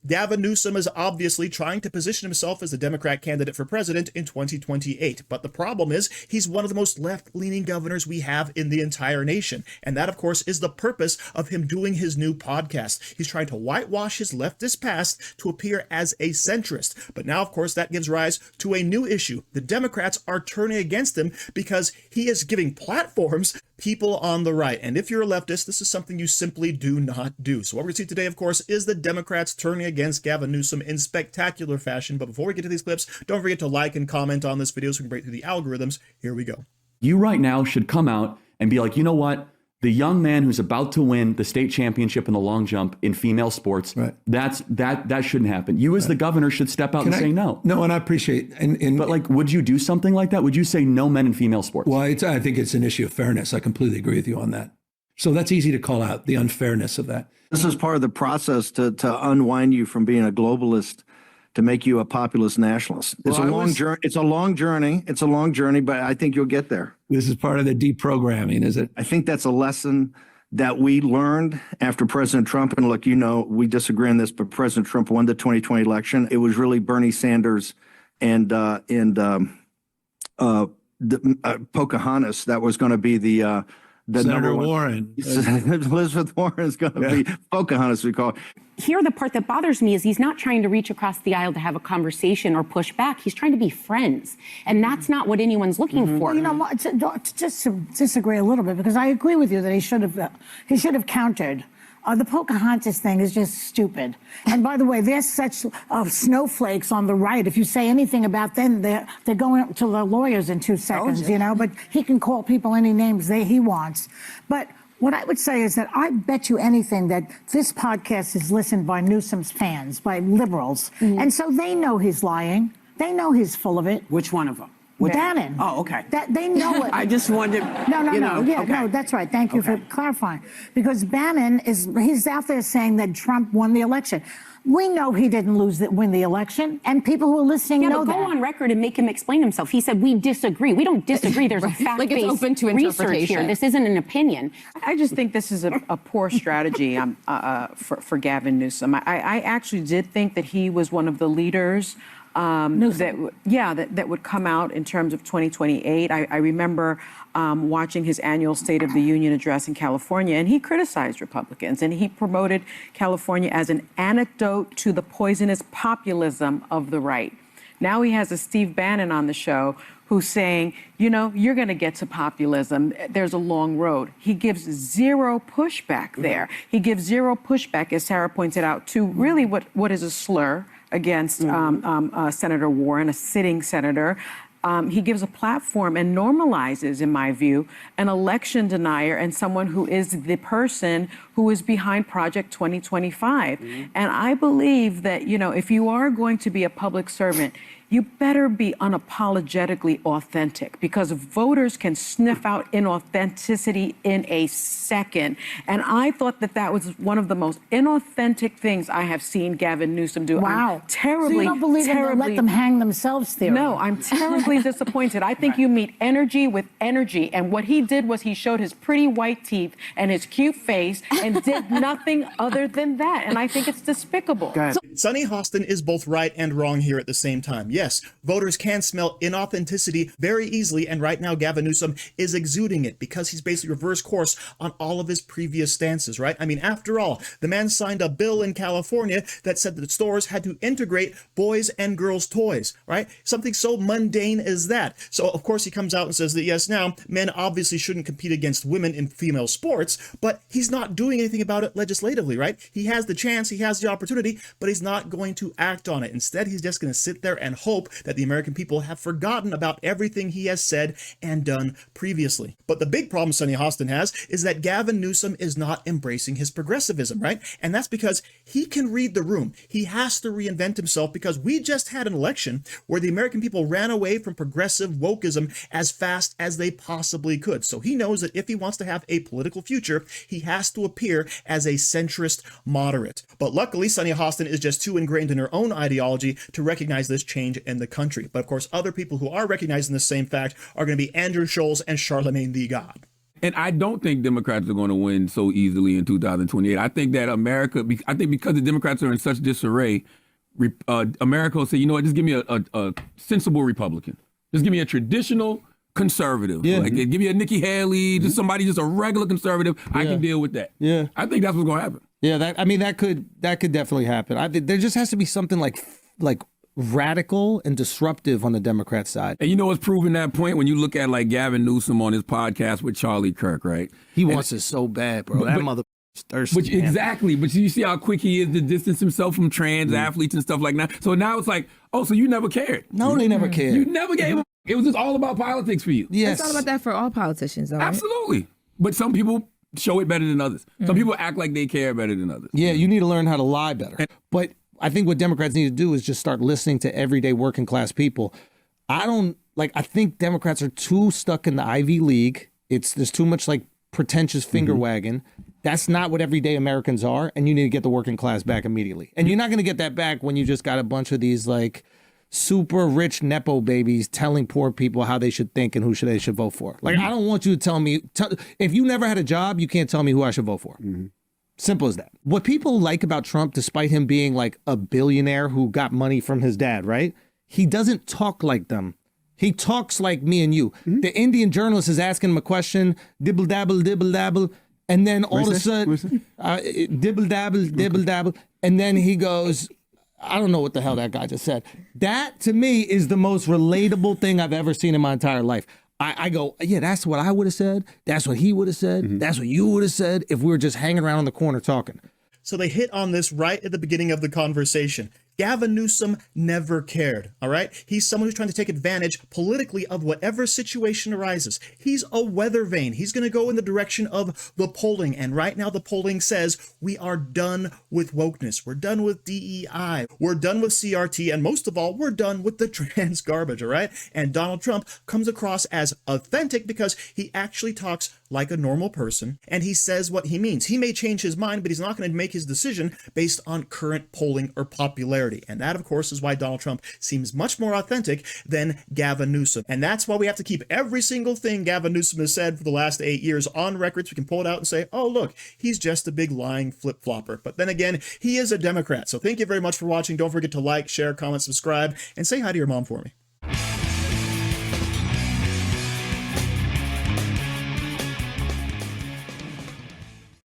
Gavin Newsom is obviously trying to position himself as the Democrat candidate for president in 2028. But the problem is he's one of the most left-leaning governors we have in the entire nation. And that, of course, is the purpose of him doing his new podcast. He's trying to whitewash his leftist past to appear as a centrist. But now, of course, that gives rise to a new issue. The Democrats are turning against him because he is giving platforms people on the right. And if you're a leftist, this is something you simply do not do. So what we're going to see today, of course, is the Democrats turning against Gavin Newsom in spectacular fashion. But before we get to these clips, don't forget to like and comment on this video so we can break through the algorithms. Here we go. You right now should come out and be like, you know what? The young man who's about to win the state championship in the long jump in female sports, right. that shouldn't happen. You as the governor should step out and say no. No, and I appreciate. But like, would you do something like that? Would you say no men in female sports? Well, I think it's an issue of fairness. I completely agree with you on that. So that's easy to call out, the unfairness of that. This is part of the process to unwind you from being a globalist to make you a populist nationalist. It's a long journey. It's a long journey. It's a long journey, but I think you'll get there. This is part of the deprogramming, is it? I think that's a lesson that we learned after President Trump. And look, you know, we disagree on this, but President Trump won the 2020 election. It was really Bernie Sanders and Pocahontas that was going to be the Senator Warren. Elizabeth Warren is going to be Pocahontas, we call it. Here, the part that bothers me is he's not trying to reach across the aisle to have a conversation or push back. He's trying to be friends. And that's not what anyone's looking for. You know, just to disagree a little bit, because I agree with you that he should have countered. The Pocahontas thing is just stupid. And by the way, there's such snowflakes on the right. If you say anything about them, they're going to the lawyers in 2 seconds, you know, but he can call people any names he wants. But what I would say is that I bet you anything that this podcast is listened by Newsom's fans, by liberals. And so they know he's lying. They know he's full of it. Which one of them? Bannon. Oh, okay. They know it. I just wanted No, that's right. Thank you for clarifying. Because Bannon he's out there saying that Trump won the election. We know he didn't win the election, and people who are listening know that. Go on record and make him explain himself. He said, we disagree. We don't disagree. There's a fact-based research here. This isn't an opinion. I just think this is a poor strategy for Gavin Newsom. I actually did think that he was one of the leaders that would come out in terms of 2028. I remember watching his annual State of the Union address in California, and he criticized Republicans, and he promoted California as an antidote to the poisonous populism of the right. Now he has a Steve Bannon on the show who's saying, you know, you're going to get to populism. There's a long road. He gives zero pushback there. He gives zero pushback, as Sarah pointed out, to really what is a slur against Senator Warren, a sitting senator. He gives a platform and normalizes, in my view, an election denier and someone who is the person who is behind Project 2025. And I believe that, you know, if you are going to be a public servant, you better be unapologetically authentic, because voters can sniff out inauthenticity in a second. And I thought that was one of the most inauthentic things I have seen Gavin Newsom do. Wow. I'm terribly, so you don't believe in the let them hang themselves theory? No, I'm terribly disappointed. I think you meet energy with energy. And what he did was he showed his pretty white teeth and his cute face and did nothing other than that. And I think it's despicable. Sunny Hostin is both right and wrong here at the same time. Yes, voters can smell inauthenticity very easily, and right now Gavin Newsom is exuding it because he's basically reversed course on all of his previous stances, right? I mean, after all, the man signed a bill in California that said that stores had to integrate boys and girls' toys, right? Something so mundane as that. So, of course, he comes out and says that, yes, now, men obviously shouldn't compete against women in female sports, but he's not doing anything about it legislatively, right? He has the chance, he has the opportunity, but he's not going to act on it. Instead, he's just going to sit there and hope that the American people have forgotten about everything he has said and done previously. But the big problem Sunny Hostin has is that Gavin Newsom is not embracing his progressivism, right? And that's because he can read the room. He has to reinvent himself, because we just had an election where the American people ran away from progressive wokeism as fast as they possibly could. So he knows that if he wants to have a political future, he has to appear as a centrist moderate. But luckily, Sunny Hostin is just too ingrained in her own ideology to recognize this change in the country. But of course, other people who are recognizing the same fact are going to be Andrew Schulz and Charlamagne the God. And I don't think Democrats are going to win so easily in 2028. I think that because the Democrats are in such disarray, America will say, you know what, just give me a sensible Republican. Just give me a traditional conservative. Yeah. Like, give me a Nikki Haley, just somebody, just a regular conservative. I can deal with that. Yeah. I think that's what's going to happen. Yeah, that could definitely happen. There just has to be something like radical and disruptive on the Democrat side. And you know what's proving that point? When you look at like Gavin Newsom on his podcast with Charlie Kirk, right? He wants it so bad, bro. That mother thirsty. Exactly. But you see how quick he is to distance himself from trans athletes and stuff like that. So now it's like, oh, so you never cared. No, they never cared. You never gave him. It was just all about politics for you. Yes. It's all about that for all politicians, though. Right? Absolutely. But some people show it better than others. Some people act like they care better than others. Yeah, you need to learn how to lie better. But I think what Democrats need to do is just start listening to everyday working class people. I think Democrats are too stuck in the Ivy League. There's too much like pretentious finger wagging. That's not what everyday Americans are, and you need to get the working class back immediately. And you're not going to get that back when you just got a bunch of these like super rich Nepo babies telling poor people how they should think and who they should vote for. Like, I don't want you to tell me, if you never had a job, you can't tell me who I should vote for. Simple as that. What people like about Trump, despite him being like a billionaire who got money from his dad, right? He doesn't talk like them. He talks like me and you. The Indian journalist is asking him a question, dibble dabble, and then all of a sudden, dibble dabble, and then he goes, I don't know what the hell that guy just said. That to me is the most relatable thing I've ever seen in my entire life. I go, yeah, that's what I would have said. That's what he would have said. That's what you would have said if we were just hanging around on the corner talking. So they hit on this right at the beginning of the conversation. Gavin Newsom never cared, all right? He's someone who's trying to take advantage politically of whatever situation arises. He's a weather vane. He's going to go in the direction of the polling. And right now the polling says we are done with wokeness. We're done with DEI. We're done with CRT. And most of all, we're done with the trans garbage, all right? And Donald Trump comes across as authentic because he actually talks like a normal person and he says what he means. He may change his mind, but he's not going to make his decision based on current polling or popularity. And that, of course, is why Donald Trump seems much more authentic than Gavin Newsom. And that's why we have to keep every single thing Gavin Newsom has said for the last 8 years on record. So we can pull it out and say, oh, look, he's just a big lying flip-flopper. But then again, he is a Democrat. So thank you very much for watching. Don't forget to like, share, comment, subscribe, and say hi to your mom for me.